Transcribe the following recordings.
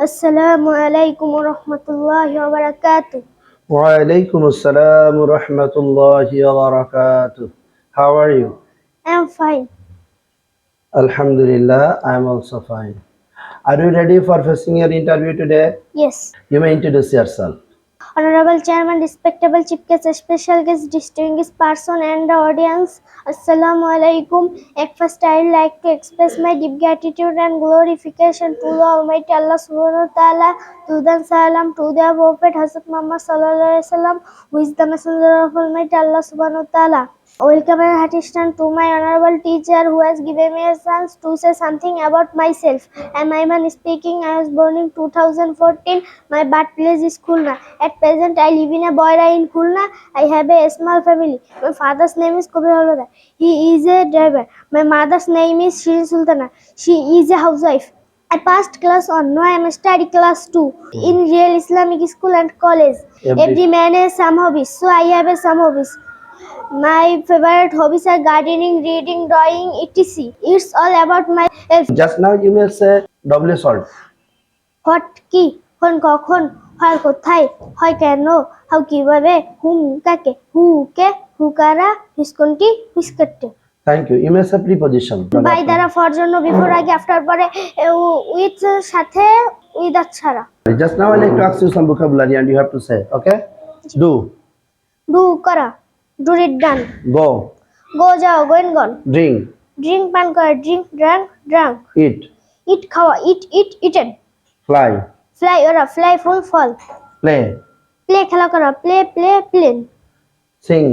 Assalamu alaikum wa rahmatullahi wa barakatuh. Walaikum assalam wa rahmatullahi wa barakatuh. How are you? I am fine. Alhamdulillah, I am also fine. Are you ready for facing your interview today? Yes. You may introduce yourself. Honorable Chairman, respectable Chief Guest, special guest, distinguished person and the audience. Assalamu alaikum. At first, I would like to express my deep gratitude and glorification to the Almighty Allah Subhanahu wa Taala. To the salam to the Prophet Hazrat Muhammad Sallallahu Alaihi Wasallam, who is the messenger of Almighty Allah Subhanahu wa Taala. Welcome and hearty stand to my honorable teacher who has given me a chance to say something about myself. I am Ayman speaking. I was born in 2014. My birthplace is Khulna. At present, I live in a boyra in Khulna. I have a small family. My father's name is Kabir Halwada. He is a driver. My mother's name is Shirin Sultana. She is a housewife. I passed class 1. Now I am study class 2 in Real Islamic School and College. Every man has some hobbies, so I have some hobbies. My favorite hobbies are gardening, reading, drawing, etc. It's all about myself. Just now you may say double salt. What কি কোন কখন হয় কোথায় হয় কেন how কিভাবে হুম কাকে হু কে হু কারা হিসকন্টি হিসকটে Thank you. You may say preposition. By দ্বারা ফর জন্য বিফোর আগে আফটার পরে উইথ সাথে উইদাউট ছাড়া Just now I like to ask you some vocabulary and you have to say, okay? Do, do করা ডু ইট ডান go, গো যাও Gwyn গন drink, drink পান করা ড্রিঙ্ক ড্রাঙ্ক ড্রাঙ্ক eat, ইট খাওয়া eaten fly, fly ওরা fly ফুল ফল play, play খেলা করা play plane sing,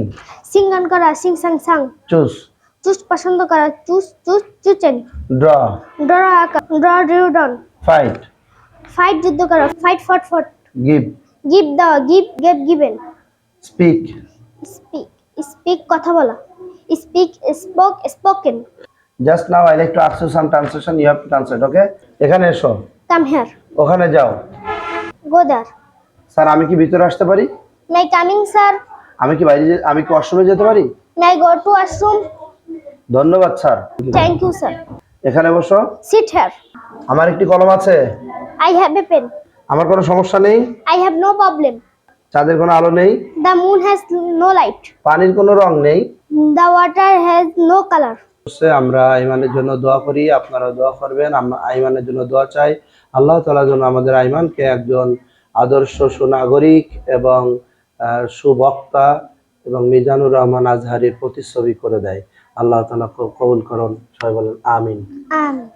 Singh গান করা সিং সাং সাং choose, চুজ পছন্দ করা চুচেন draw, ড্র আঁকা ড্রিউ ডন fight, ফাইট যুদ্ধ করা ফাইট ফট give, গিভ দেওয়া গিভেন speak. স্পিক কথা বলা spoken Just now I like to ask you some translation. You have to translate, okay? এখানে এসো, কাম হেয়ার ওখানে যাও। গো দেয়ার স্যার আমি কি ভিতরে আসতে পারি? মে কামিং স্যার আমি কি ওয়াশরুমে যেতে পারি? মে গো টু ওয়াশরুম ধন্যবাদ স্যার। থ্যাংক ইউ স্যার এখানে বসো। সিট হেয়ার আমার একটি কলম আছে। আই হ্যাভ এ পেন আমার কোনো সমস্যা নেই। আই হ্যাভ নো প্রবলেম চাঁদের কোনো আলো নেই। The moon has no light পানির কোনো রং নেই। The water has no colour আমরা আইমানের জন্য দোয়া করি, আপনারা দোয়া করবেন। আমরা আইমানের জন্য দোয়া চাই। আল্লাহ তাআলা যেন আমাদের আইমানকে একজন আদর্শ সুনাগরিক এবং সুবক্তা এবং মিজানুর রহমান আজহারির প্রতিচ্ছবি করে দেয়। আল্লাহ তাআলা কবুল করুন। সবাই বলেন আমিন। আমিন।